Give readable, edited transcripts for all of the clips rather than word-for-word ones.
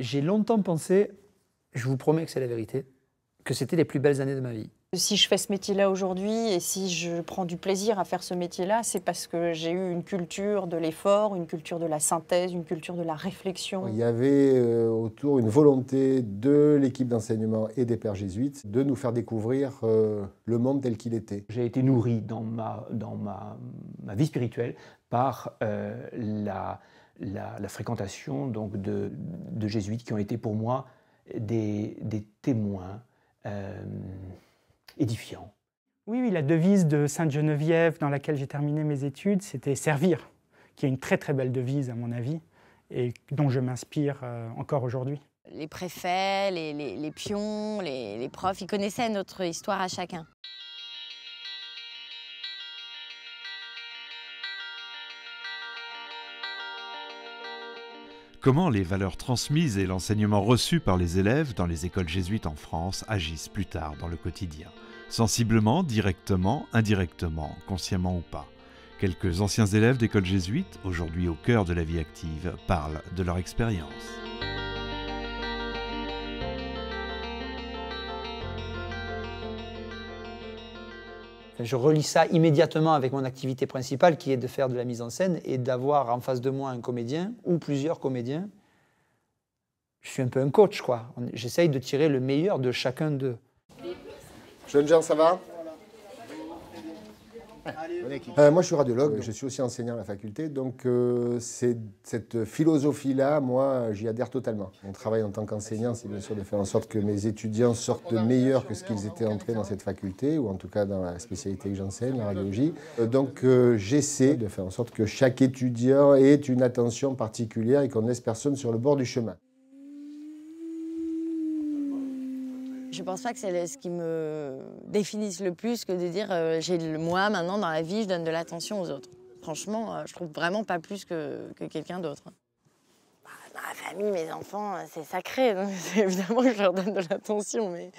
J'ai longtemps pensé, je vous promets que c'est la vérité, que c'était les plus belles années de ma vie. Si je fais ce métier-là aujourd'hui et si je prends du plaisir à faire ce métier-là, c'est parce que j'ai eu une culture de l'effort, une culture de la synthèse, une culture de la réflexion. Il y avait autour une volonté de l'équipe d'enseignement et des pères jésuites de nous faire découvrir le monde tel qu'il était. J'ai été nourri dans ma vie spirituelle par la fréquentation donc, de jésuites qui ont été pour moi des témoins édifiants. Oui, la devise de Sainte-Geneviève dans laquelle j'ai terminé mes études, c'était « servir », qui est une très très belle devise à mon avis, et dont je m'inspire encore aujourd'hui. Les préfets, les pions, les profs, ils connaissaient notre histoire à chacun. Comment les valeurs transmises et l'enseignement reçu par les élèves dans les écoles jésuites en France agissent plus tard dans le quotidien, sensiblement, directement, indirectement, consciemment ou pas. Quelques anciens élèves d'écoles jésuites, aujourd'hui au cœur de la vie active, parlent de leur expérience. Je relie ça immédiatement avec mon activité principale qui est de faire de la mise en scène et d'avoir en face de moi un comédien ou plusieurs comédiens. Je suis un peu un coach, quoi. J'essaye de tirer le meilleur de chacun d'eux. Jeunes gens, ça va? Moi, je suis radiologue, je suis aussi enseignant à la faculté, donc cette philosophie-là, moi, j'y adhère totalement. Mon travail en tant qu'enseignant, c'est bien sûr de faire en sorte que mes étudiants sortent meilleurs que ce qu'ils étaient entrés dans cette faculté, ou en tout cas dans la spécialité que j'enseigne, la radiologie. Donc j'essaie de faire en sorte que chaque étudiant ait une attention particulière et qu'on ne laisse personne sur le bord du chemin. Je pense pas que c'est ce qui me définisse le plus que de dire moi maintenant dans la vie je donne de l'attention aux autres. Franchement, je trouve vraiment pas plus que quelqu'un d'autre. Dans la famille, mes enfants, c'est sacré, donc évidemment que je leur donne de l'attention, mais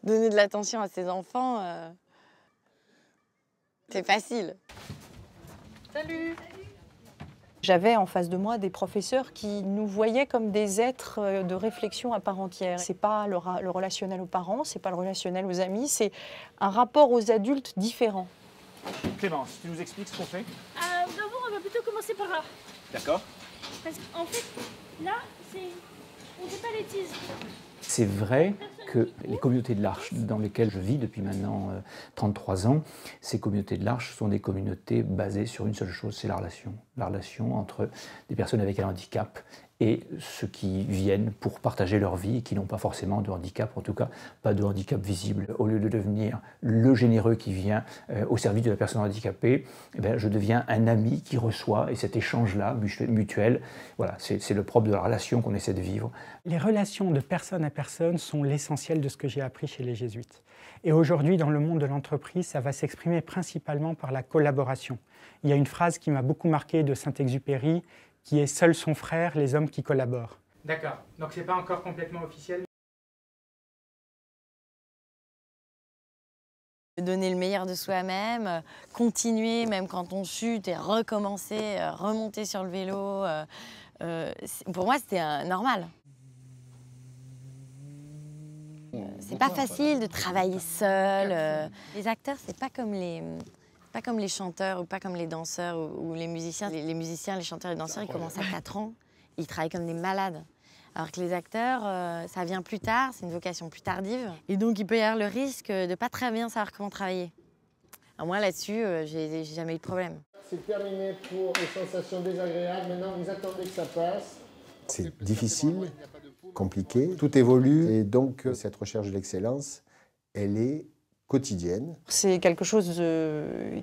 donner de l'attention à ses enfants, c'est facile. Salut! J'avais en face de moi des professeurs qui nous voyaient comme des êtres de réflexion à part entière. C'est pas le relationnel aux parents, c'est pas le relationnel aux amis, c'est un rapport aux adultes différent. Clémence, tu nous expliques ce qu'on fait? D'abord, on va plutôt commencer par là. D'accord. Parce qu'en fait, là, on ne fait pas les tises. C'est vrai que les communautés de l'Arche dans lesquelles je vis depuis maintenant 33 ans, ces communautés de l'Arche sont des communautés basées sur une seule chose, c'est la relation entre des personnes avec un handicap et ceux qui viennent pour partager leur vie et qui n'ont pas forcément de handicap, en tout cas pas de handicap visible. Au lieu de devenir le généreux qui vient au service de la personne handicapée, eh bien, je deviens un ami qui reçoit, et cet échange-là, mutuel, voilà, c'est le propre de la relation qu'on essaie de vivre. Les relations de personne à personne sont l'essentiel de ce que j'ai appris chez les jésuites. Et aujourd'hui, dans le monde de l'entreprise, ça va s'exprimer principalement par la collaboration. Il y a une phrase qui m'a beaucoup marqué de Saint-Exupéry, qui est « Seuls sont frères les hommes qui collaborent ». D'accord, donc c'est pas encore complètement officiel. Donner le meilleur de soi-même, continuer même quand on chute et recommencer, remonter sur le vélo, pour moi c'était normal. C'est pas facile de travailler seul. Les acteurs, c'est pas comme les chanteurs ou pas comme les danseurs ou les musiciens. Les musiciens, les chanteurs et les danseurs, ils commencent à 4 ans, ils travaillent comme des malades. Alors que les acteurs, ça vient plus tard, c'est une vocation plus tardive. Et donc il peut y avoir le risque de pas très bien savoir comment travailler. Alors moi là-dessus, j'ai jamais eu de problème. C'est terminé pour les sensations désagréables, maintenant vous attendez que ça passe. C'est difficile, compliqué, tout évolue et donc cette recherche de l'excellence, elle est quotidienne. C'est quelque chose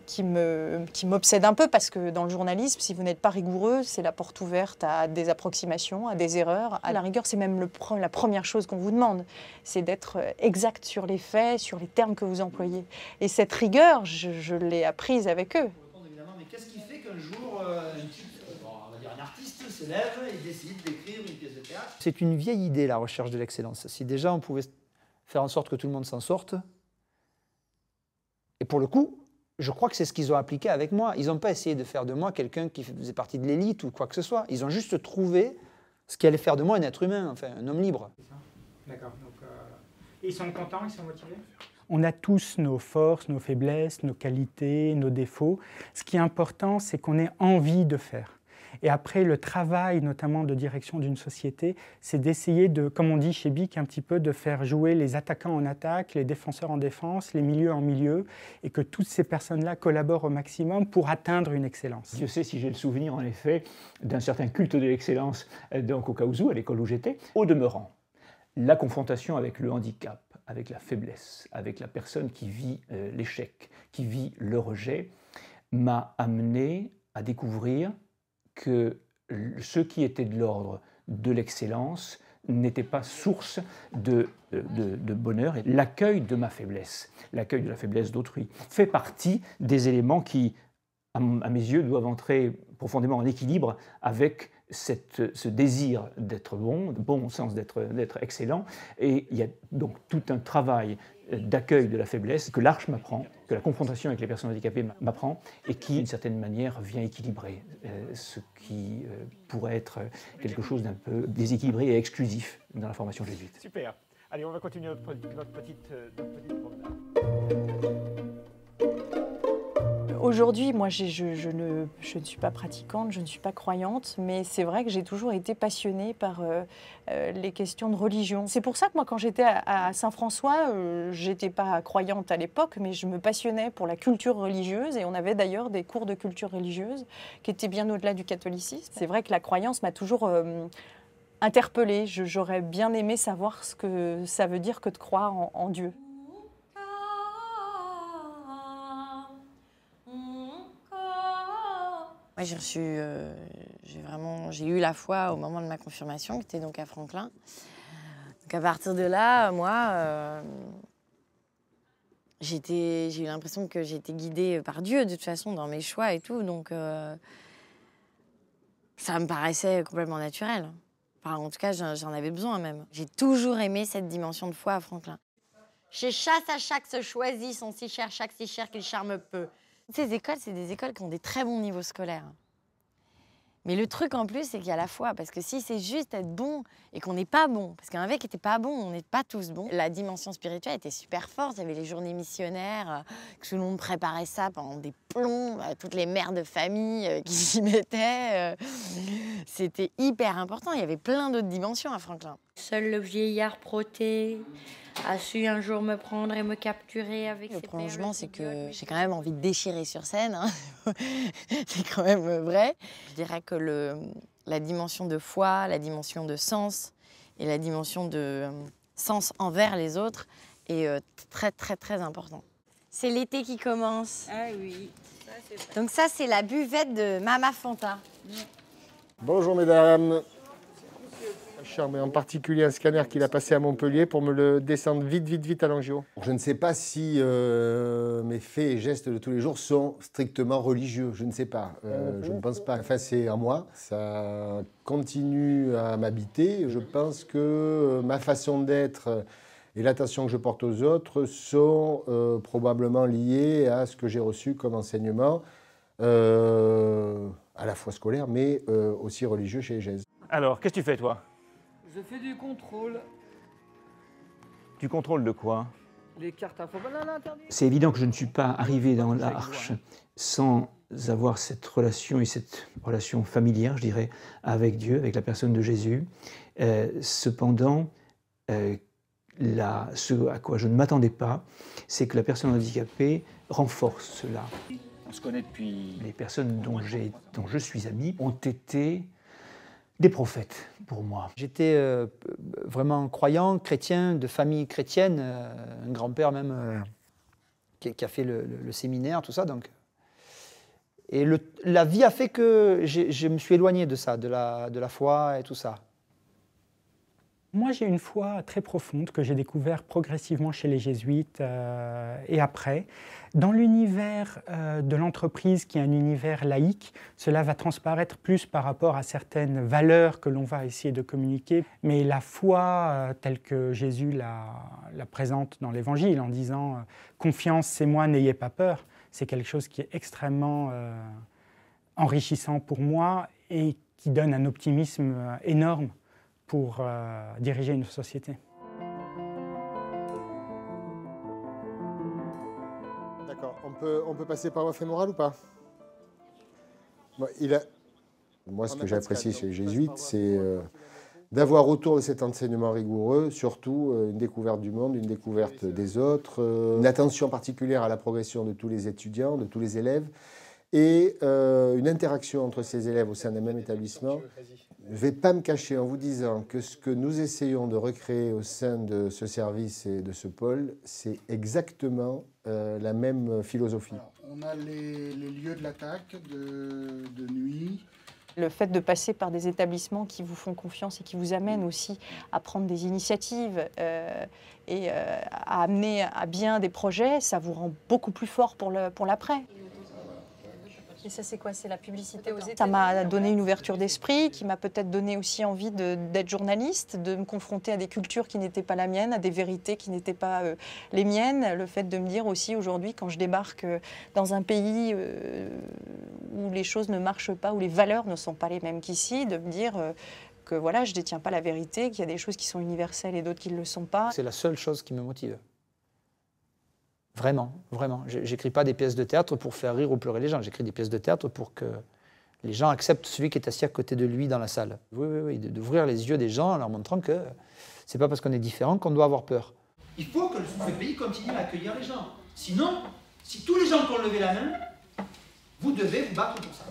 qui m'obsède un peu parce que dans le journalisme, si vous n'êtes pas rigoureux, c'est la porte ouverte à des approximations, à des erreurs. À la rigueur, c'est même la première chose qu'on vous demande, c'est d'être exact sur les faits, sur les termes que vous employez. Et cette rigueur, je l'ai apprise avec eux. Mais qu'est-ce qui fait qu'un jour, on va dire un artiste se lève et décide d'écrire une pièce de théâtre? C'est une vieille idée, la recherche de l'excellence. Si déjà on pouvait faire en sorte que tout le monde s'en sorte, et pour le coup, je crois que c'est ce qu'ils ont appliqué avec moi. Ils n'ont pas essayé de faire de moi quelqu'un qui faisait partie de l'élite ou quoi que ce soit. Ils ont juste trouvé ce qui allait faire de moi un être humain, enfin un homme libre. D'accord. Ils sont contents, ils sont motivés? On a tous nos forces, nos faiblesses, nos qualités, nos défauts. Ce qui est important, c'est qu'on ait envie de faire. Et après, le travail, notamment de direction d'une société, c'est d'essayer de, comme on dit chez BIC, un petit peu de faire jouer les attaquants en attaque, les défenseurs en défense, les milieux en milieu, et que toutes ces personnes-là collaborent au maximum pour atteindre une excellence. Je sais si j'ai le souvenir, en effet, d'un certain culte de l'excellence donc au Caousou, à l'école où j'étais. Au demeurant, la confrontation avec le handicap, avec la faiblesse, avec la personne qui vit l'échec, qui vit le rejet, m'a amené à découvrir que ce qui était de l'ordre de l'excellence n'était pas source de bonheur. Et l'accueil de ma faiblesse, l'accueil de la faiblesse d'autrui, fait partie des éléments qui, à mes yeux, doivent entrer profondément en équilibre avec ce désir d'être bon au sens d'être excellent. Et il y a donc tout un travail d'accueil de la faiblesse que l'Arche m'apprend, que la confrontation avec les personnes handicapées m'apprend, et qui, d'une certaine manière, vient équilibrer ce qui pourrait être quelque chose d'un peu déséquilibré et exclusif dans la formation jésuite. Super. Allez, on va continuer notre petite promenade. Aujourd'hui, moi, je ne suis pas pratiquante, je ne suis pas croyante, mais c'est vrai que j'ai toujours été passionnée par les questions de religion. C'est pour ça que moi, quand j'étais à Saint-François, j'étais pas croyante à l'époque, mais je me passionnais pour la culture religieuse, et on avait d'ailleurs des cours de culture religieuse qui étaient bien au-delà du catholicisme. C'est vrai que la croyance m'a toujours interpellée. J'aurais bien aimé savoir ce que ça veut dire que de croire en Dieu. Moi, j'ai eu la foi au moment de ma confirmation, qui était donc à Franklin. Donc à partir de là, moi, j'ai eu l'impression que j'étais guidée par Dieu, de toute façon, dans mes choix et tout. Donc ça me paraissait complètement naturel. Enfin, en tout cas, j'en avais besoin même. J'ai toujours aimé cette dimension de foi à Franklin. Chez chasse à chaque se choisit, son si cher, chaque si cher qu'il charme peu. Ces écoles, c'est des écoles qui ont des très bons niveaux scolaires. Mais le truc en plus, c'est qu'il y a la foi. Parce que si c'est juste être bon et qu'on n'est pas bon, parce qu'un mec n'était pas bon, on n'est pas tous bons. La dimension spirituelle était super forte. Il y avait les journées missionnaires, que tout le monde préparait ça pendant des plombs, toutes les mères de famille qui s'y mettaient. C'était hyper important. Il y avait plein d'autres dimensions à Franklin. Seul le vieillard protégé a su un jour me prendre et me capturer avec ses Le prolongement, perles c'est que idiotes. j'ai quand même envie de déchirer sur scène. Hein. C'est quand même vrai. Je dirais que la dimension de foi, la dimension de sens et la dimension de sens envers les autres est très, très, très important. C'est l'été qui commence. Ah oui, ça c'est vrai. Donc ça, c'est la buvette de Mama Fanta. Bonjour mesdames. Mais en particulier un scanner qu'il a passé à Montpellier pour me le descendre vite à l'angio. Je ne sais pas si mes faits et gestes de tous les jours sont strictement religieux, je ne sais pas. Je ne pense pas. Enfin, c'est en moi, ça continue à m'habiter. Je pense que ma façon d'être et l'attention que je porte aux autres sont probablement liées à ce que j'ai reçu comme enseignement, à la fois scolaire, mais aussi religieux chez EGES. Alors, qu'est-ce que tu fais, toi? Je fais du contrôle. Du contrôle de quoi? Les cartes info. Non, interdit. C'est évident que je ne suis pas arrivé dans l'Arche sans avoir cette relation et cette relation familière, je dirais, avec Dieu, avec la personne de Jésus. Cependant, ce à quoi je ne m'attendais pas, c'est que la personne handicapée renforce cela. On se connaît depuis... Les personnes dont je suis ami ont été des prophètes pour moi. J'étais vraiment croyant, chrétien, de famille chrétienne, un grand-père même qui a fait le séminaire, tout ça. Donc. Et la vie a fait que je me suis éloigné de ça, de la foi et tout ça. Moi, j'ai une foi très profonde que j'ai découvert progressivement chez les jésuites et après. Dans l'univers de l'entreprise, qui est un univers laïque, cela va transparaître plus par rapport à certaines valeurs que l'on va essayer de communiquer. Mais la foi, telle que Jésus la présente dans l'Évangile, en disant « Confiance, c'est moi, n'ayez pas peur », c'est quelque chose qui est extrêmement enrichissant pour moi et qui donne un optimisme énorme pour diriger une société. D'accord. On peut passer par voie fémorale ou pas? Bon, moi, ce que j'apprécie chez les jésuites, c'est d'avoir autour de cet enseignement rigoureux, surtout une découverte du monde, une découverte des autres, une attention particulière à la progression de tous les étudiants, de tous les élèves, et une interaction entre ces élèves au sein d'un même établissement. Je ne vais pas me cacher en vous disant que ce que nous essayons de recréer au sein de ce service et de ce pôle, c'est exactement la même philosophie. Alors, on a les lieux de l'attaque de nuit. Le fait de passer par des établissements qui vous font confiance et qui vous amènent aussi à prendre des initiatives et à amener à bien des projets, ça vous rend beaucoup plus fort pour l'après. Et ça, c'est quoi? C'est la publicité aux États-Unis. Ça m'a donné une ouverture d'esprit, qui m'a peut-être donné aussi envie d'être journaliste, de me confronter à des cultures qui n'étaient pas la mienne, à des vérités qui n'étaient pas les miennes. Le fait de me dire aussi aujourd'hui, quand je débarque dans un pays où les choses ne marchent pas, où les valeurs ne sont pas les mêmes qu'ici, de me dire que voilà, je ne détiens pas la vérité, qu'il y a des choses qui sont universelles et d'autres qui ne le sont pas. C'est la seule chose qui me motive. Vraiment, vraiment. J'écris pas des pièces de théâtre pour faire rire ou pleurer les gens. J'écris des pièces de théâtre pour que les gens acceptent celui qui est assis à côté de lui dans la salle. Oui, oui, oui, d'ouvrir les yeux des gens en leur montrant que c'est pas parce qu'on est différent qu'on doit avoir peur. Il faut que ce pays continue à accueillir les gens. Sinon, si tous les gens ont levé la main, vous devez vous battre pour ça.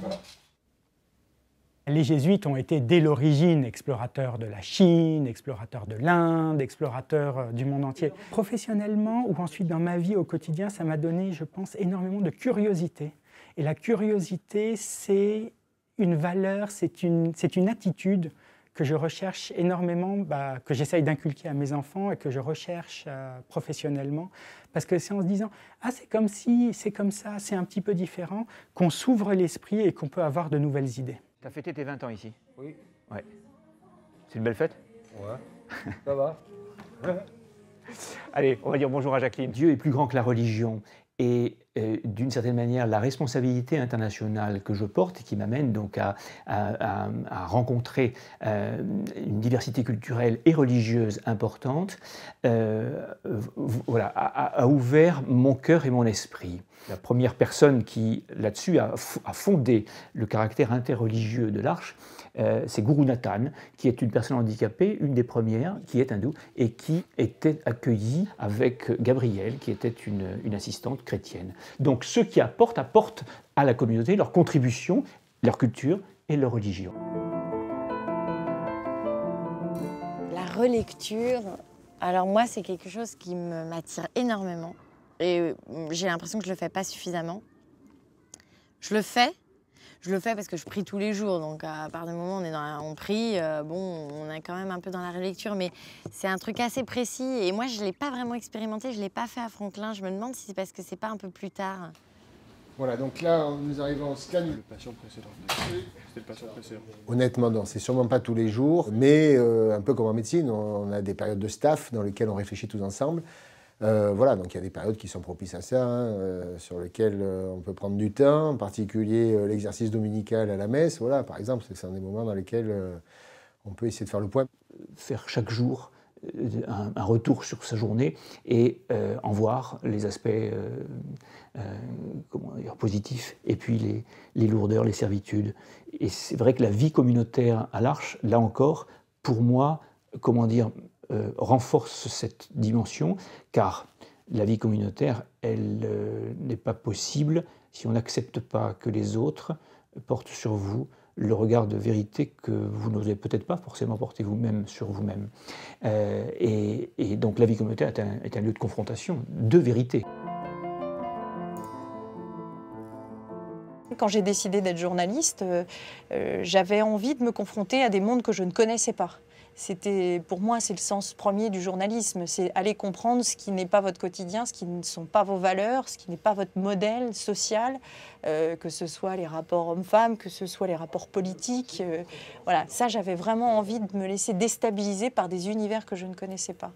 Les jésuites ont été dès l'origine explorateurs de la Chine, explorateurs de l'Inde, explorateurs du monde entier. Professionnellement ou ensuite dans ma vie au quotidien, ça m'a donné, je pense, énormément de curiosité. Et la curiosité, c'est une valeur, c'est une attitude que je recherche énormément, que j'essaye d'inculquer à mes enfants et que je recherche professionnellement. Parce que c'est en se disant « Ah, c'est comme si, c'est comme ça, c'est un petit peu différent », qu'on s'ouvre l'esprit et qu'on peut avoir de nouvelles idées. Tu as fêté tes 20 ans ici? Oui. Ouais. C'est une belle fête? Ouais. Ça va. Allez, on va dire bonjour à Jacqueline. Dieu est plus grand que la religion. Et d'une certaine manière, la responsabilité internationale que je porte et qui m'amène donc à rencontrer une diversité culturelle et religieuse importante, voilà, a ouvert mon cœur et mon esprit. La première personne qui, là-dessus, a fondé le caractère interreligieux de l'Arche, c'est Guru Nathan, qui est une personne handicapée, une des premières, qui est hindoue, et qui était accueillie avec Gabrielle, qui était une assistante chrétienne. Donc ceux qui apportent à la communauté leur contribution, leur culture et leur religion. La relecture, alors moi c'est quelque chose qui m'attire énormément et j'ai l'impression que je ne le fais pas suffisamment. Je le fais parce que je prie tous les jours, donc à partir du moment où on prie, bon, on est quand même un peu dans la relecture, mais c'est un truc assez précis et moi je ne l'ai pas vraiment expérimenté, je ne l'ai pas fait à Franklin, je me demande si c'est parce que c'est pas un peu plus tard. Voilà, donc là, nous arrivons au scan. Le patient précédent. C'était le patient précédent. Honnêtement, non, c'est sûrement pas tous les jours, mais un peu comme en médecine, on a des périodes de staff dans lesquelles on réfléchit tous ensemble. Voilà, donc il y a des périodes qui sont propices à ça, sur lesquelles on peut prendre du temps, en particulier l'exercice dominical à la messe. Voilà, par exemple, c'est des moments dans lesquels on peut essayer de faire le point. Faire chaque jour un retour sur sa journée et en voir les aspects positifs et puis les lourdeurs, les servitudes. Et c'est vrai que la vie communautaire à l'Arche, là encore, pour moi, renforce cette dimension, car la vie communautaire, elle n'est pas possible si on n'accepte pas que les autres portent sur vous le regard de vérité que vous n'osez peut-être pas forcément porter vous-même sur vous-même. Et donc la vie communautaire est un lieu de confrontation, de vérité. Quand j'ai décidé d'être journaliste, j'avais envie de me confronter à des mondes que je ne connaissais pas. Pour moi, c'est le sens premier du journalisme, c'est aller comprendre ce qui n'est pas votre quotidien, ce qui ne sont pas vos valeurs, ce qui n'est pas votre modèle social, que ce soit les rapports hommes-femmes, que ce soit les rapports politiques. Voilà, ça, j'avais vraiment envie de me laisser déstabiliser par des univers que je ne connaissais pas.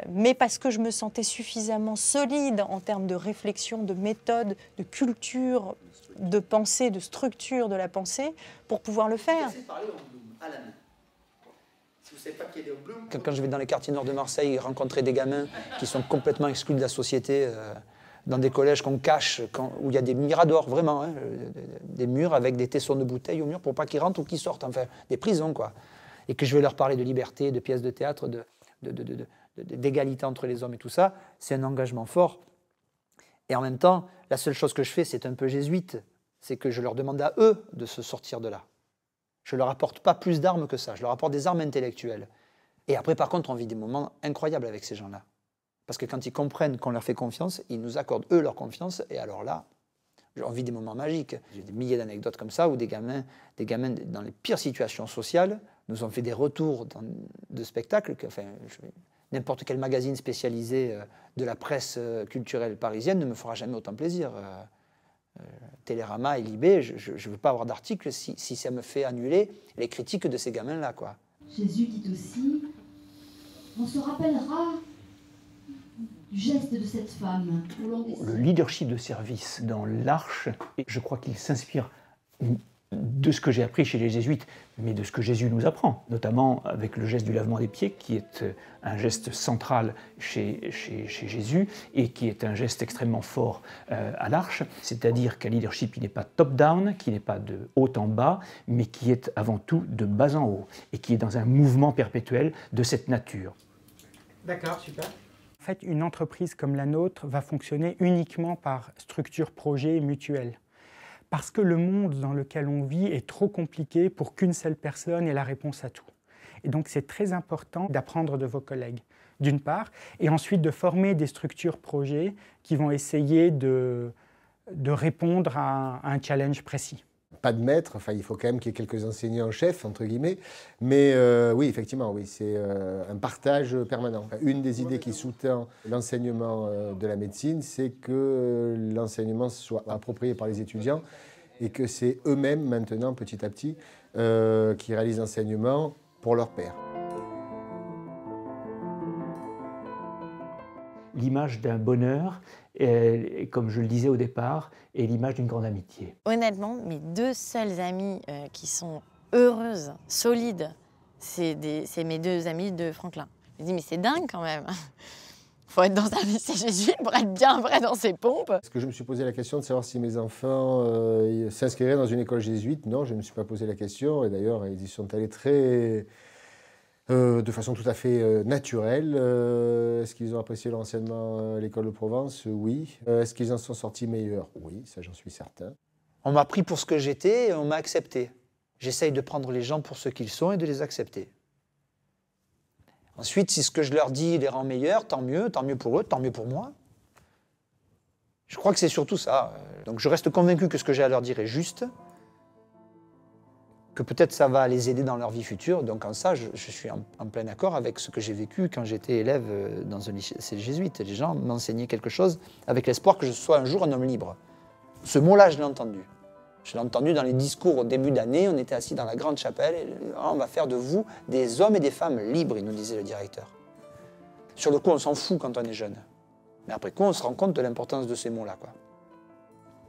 Mais parce que je me sentais suffisamment solide en termes de réflexion, de méthode, de culture, de pensée, de structure de la pensée, pour pouvoir le faire. Quand je vais dans les quartiers nord de Marseille rencontrer des gamins qui sont complètement exclus de la société, dans des collèges qu'on cache, où il y a des miradors, vraiment, hein, des murs avec des tessons de bouteilles au mur pour pas qu'ils rentrent ou qu'ils sortent, enfin, des prisons, quoi. Et que je vais leur parler de liberté, de pièces de théâtre, d'égalité entre les hommes et tout ça, c'est un engagement fort. Et en même temps, la seule chose que je fais, c'est un peu jésuite, c'est que je leur demande à eux de se sortir de là. Je ne leur apporte pas plus d'armes que ça, je leur apporte des armes intellectuelles. Et après, par contre, on vit des moments incroyables avec ces gens-là. Parce que quand ils comprennent qu'on leur fait confiance, ils nous accordent, eux, leur confiance, et alors là, on vit des moments magiques. J'ai des milliers d'anecdotes comme ça, où des gamins, dans les pires situations sociales, nous ont fait des retours de spectacles que, enfin, n'importe quel magazine spécialisé de la presse culturelle parisienne ne me fera jamais autant plaisir. Télérama et Libé, je ne veux pas avoir d'article si ça me fait annuler les critiques de ces gamins-là, quoi. Jésus dit aussi, on se rappellera du geste de cette femme. Le leadership de service dans l'Arche, je crois qu'il s'inspire de ce que j'ai appris chez les jésuites, mais de ce que Jésus nous apprend, notamment avec le geste du lavement des pieds, qui est un geste central chez Jésus et qui est un geste extrêmement fort à l'Arche, c'est-à-dire qu'un leadership qui n'est pas top-down, qui n'est pas de haut en bas, mais qui est avant tout de bas en haut et qui est dans un mouvement perpétuel de cette nature. D'accord, super. En fait, une entreprise comme la nôtre va fonctionner uniquement par structure projet mutuelle. Parce que le monde dans lequel on vit est trop compliqué pour qu'une seule personne ait la réponse à tout. Et donc c'est très important d'apprendre de vos collègues, d'une part, et ensuite de former des structures projets qui vont essayer de répondre à un challenge précis. Pas de maître, enfin il faut quand même qu'il y ait quelques enseignants-chefs, entre guillemets, mais oui, effectivement, oui, c'est un partage permanent. Enfin, une des idées qui sous-tend l'enseignement de la médecine, c'est que l'enseignement soit approprié par les étudiants et que c'est eux-mêmes maintenant, petit à petit, qui réalisent l'enseignement pour leur pairs. L'image d'un bonheur, comme je le disais au départ, est l'image d'une grande amitié. Honnêtement, mes deux seules amies qui sont heureuses, solides, c'est mes deux amies de Franklin. Je me dis, mais c'est dingue quand même. Il faut être dans un lycée jésuite pour être bien vrai dans ses pompes. Est-ce que je me suis posé la question de savoir si mes enfants s'inscriraient dans une école jésuite? Non, je ne me suis pas posé la question. Et d'ailleurs, ils y sont allés de façon tout à fait naturelle. Est-ce qu'ils ont apprécié l'enseignement à l'école de Provence? Oui. Est-ce qu'ils en sont sortis meilleurs? Oui, ça j'en suis certain. On m'a pris pour ce que j'étais et on m'a accepté. J'essaye de prendre les gens pour ce qu'ils sont et de les accepter. Ensuite, si ce que je leur dis les rend meilleurs, tant mieux pour eux, tant mieux pour moi. Je crois que c'est surtout ça. Donc je reste convaincu que ce que j'ai à leur dire est juste, que peut-être ça va les aider dans leur vie future. Donc en ça, je suis en plein accord avec ce que j'ai vécu quand j'étais élève dans un lycée jésuite. Les gens m'enseignaient quelque chose avec l'espoir que je sois un jour un homme libre. Ce mot-là, je l'ai entendu. Je l'ai entendu dans les discours au début d'année. On était assis dans la grande chapelle et on va faire de vous des hommes et des femmes libres, il nous disait le directeur. Sur le coup, on s'en fout quand on est jeune. Mais après coup, on se rend compte de l'importance de ces mots-là, quoi.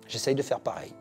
J'essaye de faire pareil.